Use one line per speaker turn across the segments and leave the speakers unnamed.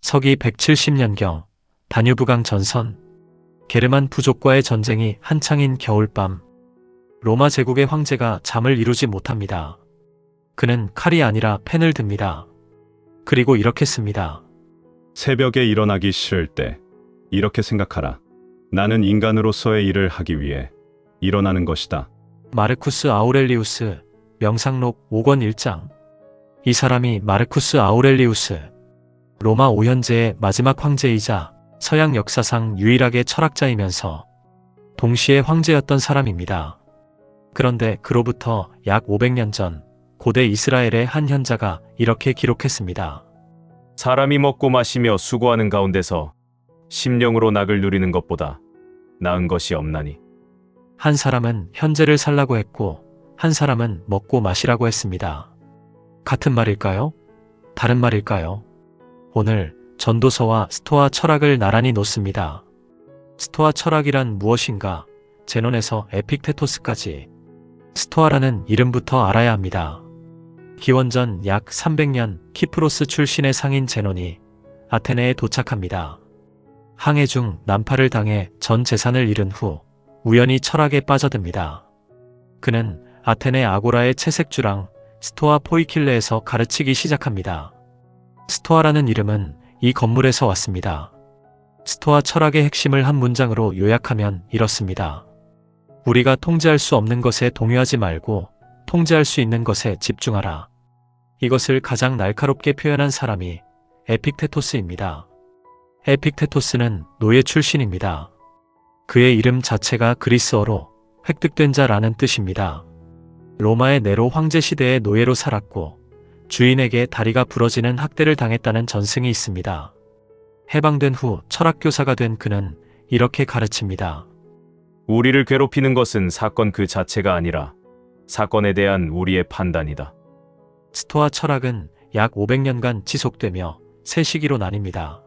서기 170년경 다뉴브강 전선. 게르만 부족과의 전쟁이 한창인 겨울밤. 로마 제국의 황제가 잠을 이루지 못합니다. 그는 칼이 아니라 펜을 듭니다. 그리고 이렇게 씁니다.
새벽에 일어나기 싫을 때 이렇게 생각하라. 나는 인간으로서의 일을 하기 위해 일어나는 것이다.
마르쿠스 아우렐리우스, 명상록 5권 1장. 이 사람이 마르쿠스 아우렐리우스, 로마 5현제의 마지막 황제이자 서양 역사상 유일하게 철학자이면서 동시에 황제였던 사람입니다. 그런데 그로부터 약 500년 전 고대 이스라엘의 한 현자가 이렇게 기록했습니다.
사람이 먹고 마시며 수고하는 가운데서 심령으로 낙을 누리는 것보다 나은 것이 없나니.
한 사람은 현재를 살라고 했고 한 사람은 먹고 마시라고 했습니다. 같은 말일까요? 다른 말일까요? 오늘 전도서와 스토아 철학을 나란히 놓습니다. 스토아 철학이란 무엇인가? 제논에서 에픽테토스까지. 스토아라는 이름부터 알아야 합니다. 기원전 약 300년 키프로스 출신의 상인 제논이 아테네에 도착합니다. 항해 중 난파를 당해 전 재산을 잃은 후 우연히 철학에 빠져듭니다. 그는 아테네 아고라의 채색주랑 스토아 포이킬레에서 가르치기 시작합니다. 스토아라는 이름은 이 건물에서 왔습니다. 스토아 철학의 핵심을 한 문장으로 요약하면 이렇습니다. 우리가 통제할 수 없는 것에 동요하지 말고 통제할 수 있는 것에 집중하라. 이것을 가장 날카롭게 표현한 사람이 에픽테토스입니다. 에픽테토스는 노예 출신입니다. 그의 이름 자체가 그리스어로 획득된 자라는 뜻입니다. 로마의 네로 황제 시대의 노예로 살았고 주인에게 다리가 부러지는 학대를 당했다는 전승이 있습니다. 해방된 후 철학교사가 된 그는 이렇게 가르칩니다.
우리를 괴롭히는 것은 사건 그 자체가 아니라 사건에 대한 우리의 판단이다.
스토아 철학은 약 500년간 지속되며 세 시기로 나뉩니다.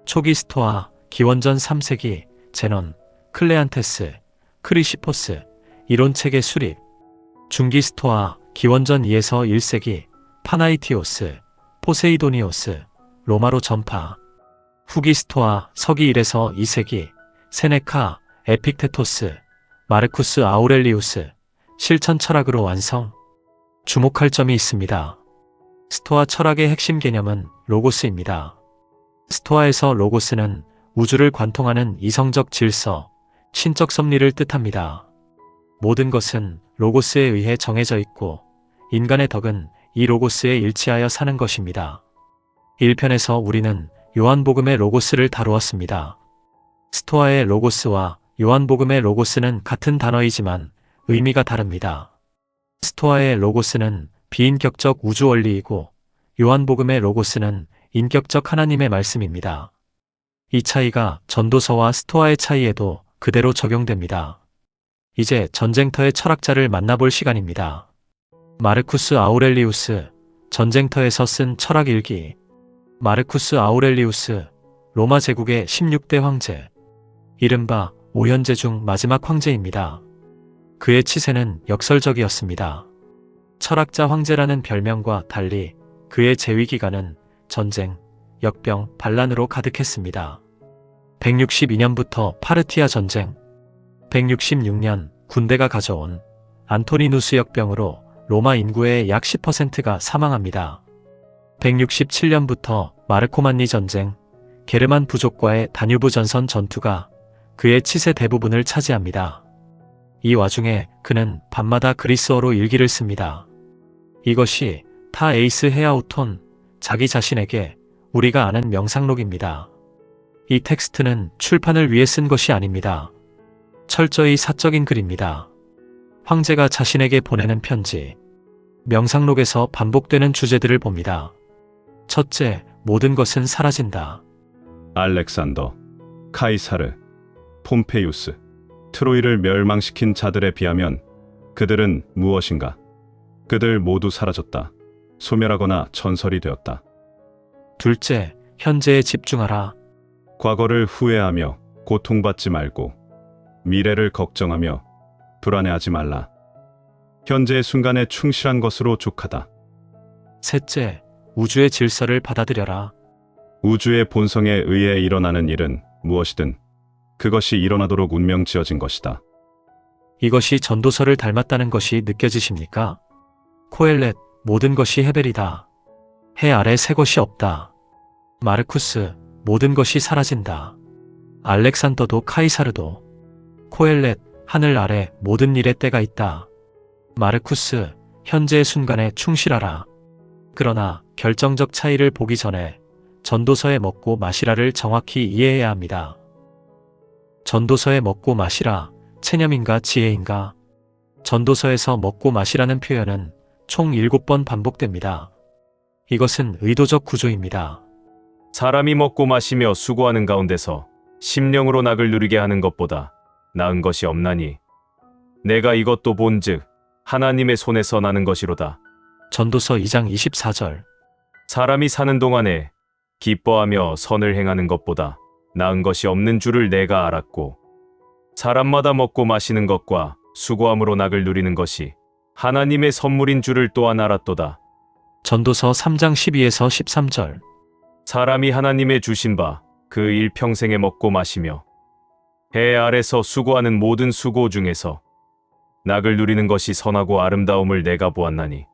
초기 스토아, 기원전 3세기, 제논, 클레안테스, 크리시포스, 이론체계 수립. 중기 스토아, 기원전 2에서 1세기, 파나이티오스, 포세이도니오스, 로마로 전파. 후기 스토아, 서기 1에서 2세기, 세네카, 에픽테토스, 마르쿠스 아우렐리우스, 실천 철학으로 완성. 주목할 점이 있습니다. 스토아 철학의 핵심 개념은 로고스입니다. 스토아에서 로고스는 우주를 관통하는 이성적 질서, 신적 섭리를 뜻합니다. 모든 것은 로고스에 의해 정해져 있고 인간의 덕은 이 로고스에 일치하여 사는 것입니다. 1편에서 우리는 요한복음의 로고스를 다루었습니다. 스토아의 로고스와 요한복음의 로고스는 같은 단어이지만 의미가 다릅니다. 스토아의 로고스는 비인격적 우주 원리이고 요한복음의 로고스는 인격적 하나님의 말씀입니다. 이 차이가 전도서와 스토아의 차이에도 그대로 적용됩니다. 이제 전쟁터의 철학자를 만나볼 시간입니다. 마르쿠스 아우렐리우스, 전쟁터에서 쓴 철학 일기. 마르쿠스 아우렐리우스, 로마 제국의 16대 황제. 이른바 5현제 중 마지막 황제입니다. 그의 치세는 역설적이었습니다. 철학자 황제라는 별명과 달리 그의 재위 기간은 전쟁, 역병, 반란으로 가득했습니다. 162년부터 파르티아 전쟁, 166년 군대가 가져온 안토니누스 역병으로 로마 인구의 약 10%가 사망합니다. 167년부터 마르코만니 전쟁, 게르만 부족과의 다뉴브 전선 전투가 그의 치세 대부분을 차지합니다. 이 와중에 그는 밤마다 그리스어로 일기를 씁니다. 이것이 타 에이스 헤아우톤, 자기 자신에게 우리가 아는 명상록입니다. 이 텍스트는 출판을 위해 쓴 것이 아닙니다. 철저히 사적인 글입니다. 황제가 자신에게 보내는 편지. 명상록에서 반복되는 주제들을 봅니다. 첫째, 모든 것은 사라진다.
알렉산더, 카이사르, 폼페이우스, 트로이를 멸망시킨 자들에 비하면 그들은 무엇인가? 그들 모두 사라졌다. 소멸하거나 전설이 되었다.
둘째, 현재에 집중하라.
과거를 후회하며 고통받지 말고 미래를 걱정하며 불안해하지 말라. 현재의 순간에 충실한 것으로 족하다.
셋째, 우주의 질서를 받아들여라.
우주의 본성에 의해 일어나는 일은 무엇이든 그것이 일어나도록 운명 지어진 것이다.
이것이 전도서를 닮았다는 것이 느껴지십니까? 코엘렛, 모든 것이 헤벨이다. 해 아래 새 것이 없다. 마르쿠스, 모든 것이 사라진다. 알렉산더도 카이사르도. 코엘렛, 하늘 아래 모든 일의 때가 있다. 마르쿠스, 현재의 순간에 충실하라. 그러나 결정적 차이를 보기 전에 전도서의 먹고 마시라를 정확히 이해해야 합니다. 전도서의 먹고 마시라, 체념인가 지혜인가? 전도서에서 먹고 마시라는 표현은 총 7번 반복됩니다. 이것은 의도적 구조입니다.
사람이 먹고 마시며 수고하는 가운데서 심령으로 낙을 누리게 하는 것보다 나은 것이 없나니 내가 이것도 본즉 하나님의 손에서 나는 것이로다.
전도서 2장 24절.
사람이 사는 동안에 기뻐하며 선을 행하는 것보다 나은 것이 없는 줄을 내가 알았고 사람마다 먹고 마시는 것과 수고함으로 낙을 누리는 것이 하나님의 선물인 줄을 또한 알았도다.
전도서 3장 12에서 13절.
사람이 하나님의 주신 바 그 일평생에 먹고 마시며 해 아래서 수고하는 모든 수고 중에서 낙을 누리는 것이 선하고 아름다움을 내가 보았나니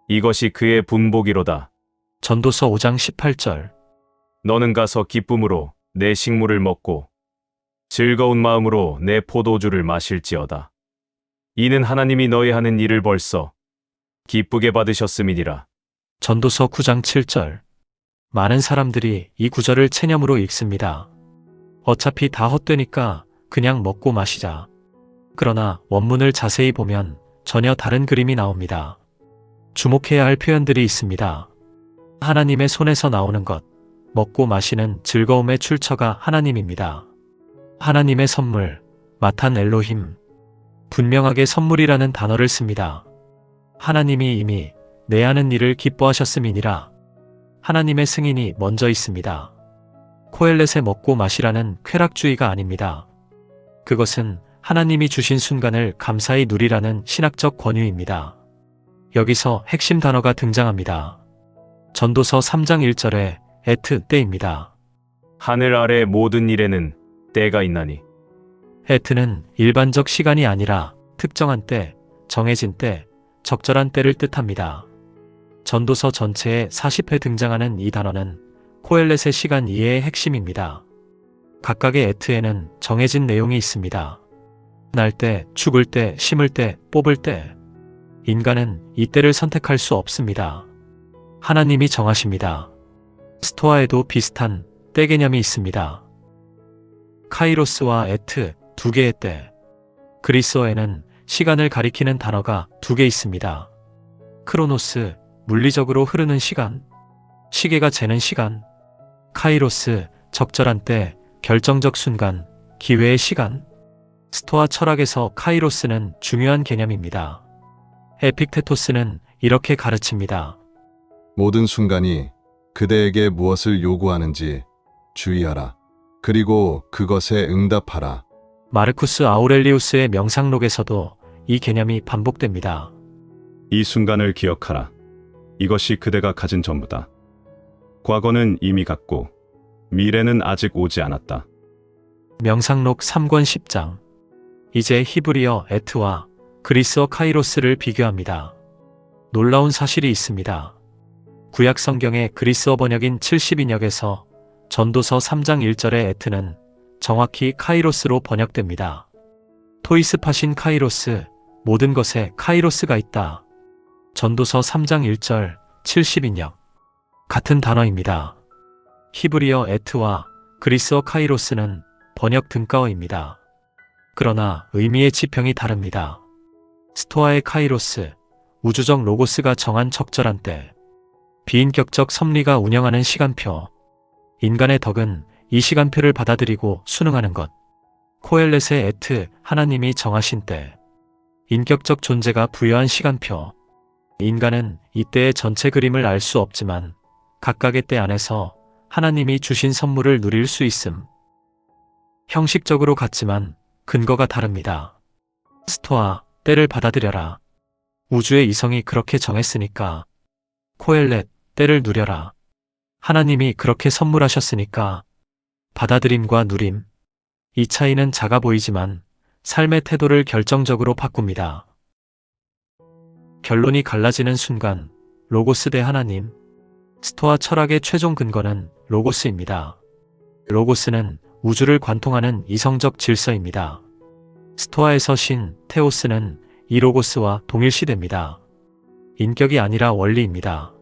이것이 그의 분복이로다.
전도서 5장 18절.
너는 가서 기쁨으로 내 식물을 먹고 즐거운 마음으로 내 포도주를 마실지어다. 이는 하나님이 너희 하는 일을 벌써 기쁘게 받으셨음이니라.
전도서 9장 7절. 많은 사람들이 이 구절을 체념으로 읽습니다. 어차피 다 헛되니까 그냥 먹고 마시자. 그러나 원문을 자세히 보면 전혀 다른 그림이 나옵니다. 주목해야 할 표현들이 있습니다. 하나님의 손에서 나오는 것, 먹고 마시는 즐거움의 출처가 하나님입니다. 하나님의 선물, 마탄 엘로힘. 분명하게 선물이라는 단어를 씁니다. 하나님이 이미 내 하는 일을 기뻐하셨음이니라. 하나님의 승인이 먼저 있습니다. 코엘렛의 먹고 마시라는 쾌락주의가 아닙니다. 그것은 하나님이 주신 순간을 감사히 누리라는 신학적 권유입니다. 여기서 핵심 단어가 등장합니다. 전도서 3장 1절에 에트 때입니다.
하늘 아래 모든 일에는 때가 있나니
에트는 일반적 시간이 아니라 특정한 때, 정해진 때, 적절한 때를 뜻합니다. 전도서 전체에 40회 등장하는 이 단어는 코엘렛의 시간 이해의 핵심입니다. 각각의 에트에는 정해진 내용이 있습니다. 날 때, 죽을 때, 심을 때, 뽑을 때. 인간은 이 때를 선택할 수 없습니다. 하나님이 정하십니다. 스토아에도 비슷한 때 개념이 있습니다. 카이로스와 에트, 두 개의 때. 그리스어에는 시간을 가리키는 단어가 두 개 있습니다. 크로노스, 물리적으로 흐르는 시간, 시계가 재는 시간. 카이로스, 적절한 때, 결정적 순간, 기회의 시간. 스토아 철학에서 카이로스는 중요한 개념입니다. 에픽테토스는 이렇게 가르칩니다.
모든 순간이 그대에게 무엇을 요구하는지 주의하라. 그리고 그것에 응답하라.
마르쿠스 아우렐리우스의 명상록에서도 이 개념이 반복됩니다.
이 순간을 기억하라. 이것이 그대가 가진 전부다. 과거는 이미 갔고 미래는 아직 오지 않았다.
명상록 3권 10장. 이제 히브리어 에트와 그리스어 카이로스를 비교합니다. 놀라운 사실이 있습니다. 구약 성경의 그리스어 번역인 70인역에서 전도서 3장 1절의 에트는 정확히 카이로스로 번역됩니다. 토이스파신 카이로스, 모든 것에 카이로스가 있다. 전도서 3장 1절 70인역. 같은 단어입니다. 히브리어 에트와 그리스어 카이로스는 번역 등가어입니다. 그러나 의미의 지평이 다릅니다. 스토아의 카이로스, 우주적 로고스가 정한 적절한 때, 비인격적 섭리가 운영하는 시간표. 인간의 덕은 이 시간표를 받아들이고 순응하는 것. 코엘렛의 에트, 하나님이 정하신 때. 인격적 존재가 부여한 시간표. 인간은 이때의 전체 그림을 알 수 없지만 각각의 때 안에서 하나님이 주신 선물을 누릴 수 있음. 형식적으로 같지만 근거가 다릅니다. 스토아, 때를 받아들여라. 우주의 이성이 그렇게 정했으니까. 코엘렛, 때를 누려라. 하나님이 그렇게 선물하셨으니까 받아들임과 누림. 이 차이는 작아 보이지만 삶의 태도를 결정적으로 바꿉니다. 결론이 갈라지는 순간 로고스 대 하나님. 스토아 철학의 최종 근거는 로고스입니다. 로고스는 우주를 관통하는 이성적 질서입니다. 스토아에서 신, 테오스는 이 로고스와 동일시됩니다. 인격이 아니라 원리입니다.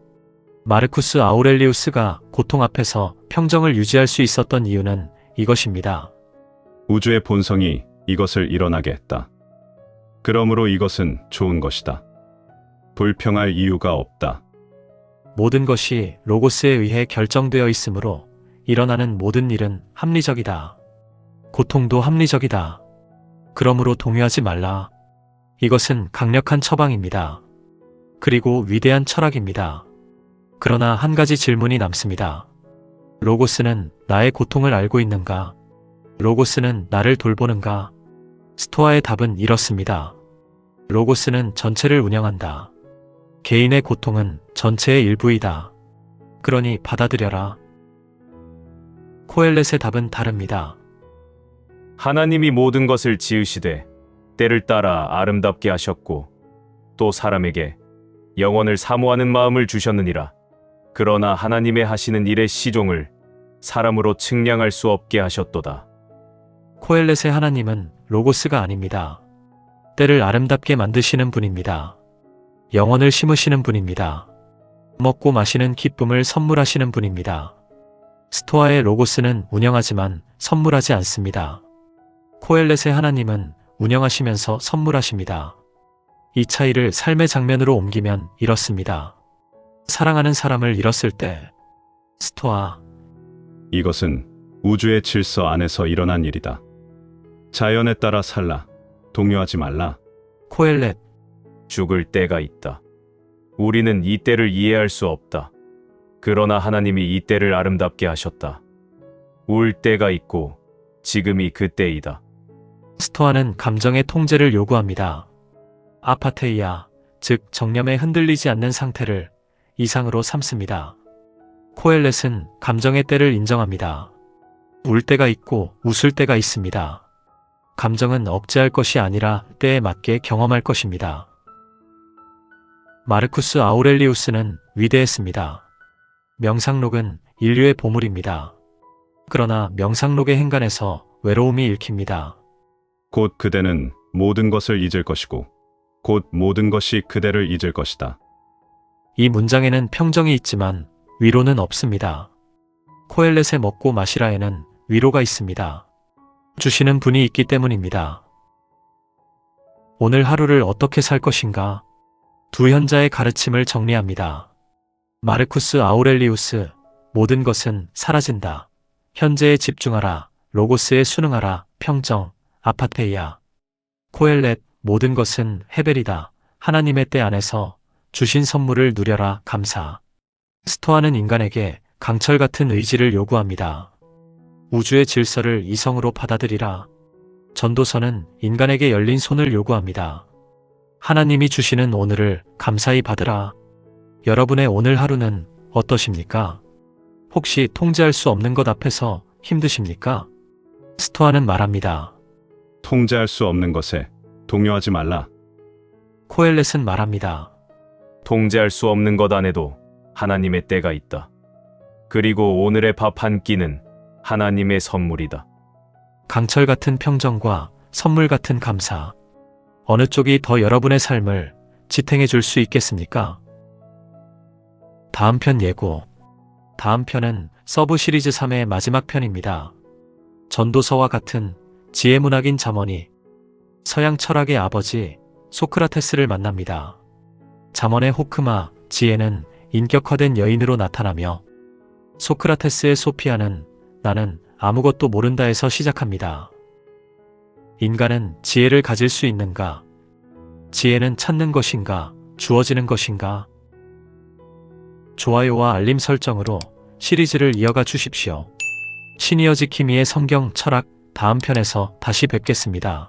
마르쿠스 아우렐리우스가 고통 앞에서 평정을 유지할 수 있었던 이유는 이것입니다.
우주의 본성이 이것을 일어나게 했다. 그러므로 이것은 좋은 것이다. 불평할 이유가 없다.
모든 것이 로고스에 의해 결정되어 있으므로 일어나는 모든 일은 합리적이다. 고통도 합리적이다. 그러므로 동요하지 말라. 이것은 강력한 처방입니다. 그리고 위대한 철학입니다. 그러나 한 가지 질문이 남습니다. 로고스는 나의 고통을 알고 있는가? 로고스는 나를 돌보는가? 스토아의 답은 이렇습니다. 로고스는 전체를 운영한다. 개인의 고통은 전체의 일부이다. 그러니 받아들여라. 코엘렛의 답은 다릅니다.
하나님이 모든 것을 지으시되 때를 따라 아름답게 하셨고 또 사람에게 영원을 사모하는 마음을 주셨느니라. 그러나 하나님의 하시는 일의 시종을 사람으로 측량할 수 없게 하셨도다.
코엘렛의 하나님은 로고스가 아닙니다. 때를 아름답게 만드시는 분입니다. 영혼을 심으시는 분입니다. 먹고 마시는 기쁨을 선물하시는 분입니다. 스토아의 로고스는 운영하지만 선물하지 않습니다. 코엘렛의 하나님은 운영하시면서 선물하십니다. 이 차이를 삶의 장면으로 옮기면 이렇습니다. 사랑하는 사람을 잃었을 때 스토아.
이것은 우주의 질서 안에서 일어난 일이다. 자연에 따라 살라. 동요하지 말라.
코엘렛.
죽을 때가 있다. 우리는 이 때를 이해할 수 없다. 그러나 하나님이 이 때를 아름답게 하셨다. 울 때가 있고 지금이 그 때이다.
스토아는 감정의 통제를 요구합니다. 아파테이아, 즉 정념에 흔들리지 않는 상태를 이상으로 삼습니다. 코엘렛은 감정의 때를 인정합니다. 울 때가 있고 웃을 때가 있습니다. 감정은 억제할 것이 아니라 때에 맞게 경험할 것입니다. 마르쿠스 아우렐리우스는 위대했습니다. 명상록은 인류의 보물입니다. 그러나 명상록의 행간에서 외로움이 읽힙니다.
곧 그대는 모든 것을 잊을 것이고 곧 모든 것이 그대를 잊을 것이다.
이 문장에는 평정이 있지만 위로는 없습니다. 코엘렛의 먹고 마시라에는 위로가 있습니다. 주시는 분이 있기 때문입니다. 오늘 하루를 어떻게 살 것인가? 두 현자의 가르침을 정리합니다. 마르쿠스 아우렐리우스, 모든 것은 사라진다. 현재에 집중하라. 로고스에 순응하라. 평정, 아파테이아. 코엘렛, 모든 것은 헤벨이다. 하나님의 때 안에서 주신 선물을 누려라. 감사. 스토아는 인간에게 강철 같은 의지를 요구합니다. 우주의 질서를 이성으로 받아들이라. 전도서는 인간에게 열린 손을 요구합니다. 하나님이 주시는 오늘을 감사히 받으라. 여러분의 오늘 하루는 어떠십니까? 혹시 통제할 수 없는 것 앞에서 힘드십니까? 스토아는 말합니다.
통제할 수 없는 것에 동요하지 말라.
코엘렛은 말합니다.
통제할 수 없는 것 안에도 하나님의 때가 있다. 그리고 오늘의 밥 한 끼는 하나님의 선물이다.
강철 같은 평정과 선물 같은 감사. 어느 쪽이 더 여러분의 삶을 지탱해 줄 수 있겠습니까? 다음 편 예고. 다음 편은 서브 시리즈 3의 마지막 편입니다. 전도서와 같은 지혜문학인 잠언이 서양 철학의 아버지 소크라테스를 만납니다. 잠언의 호크마, 지혜는 인격화된 여인으로 나타나며 소크라테스의 소피아는 나는 아무것도 모른다에서 시작합니다. 인간은 지혜를 가질 수 있는가? 지혜는 찾는 것인가? 주어지는 것인가? 좋아요와 알림 설정으로 시리즈를 이어가 주십시오. 시니어 지킴이의 성경 철학 다음 편에서 다시 뵙겠습니다.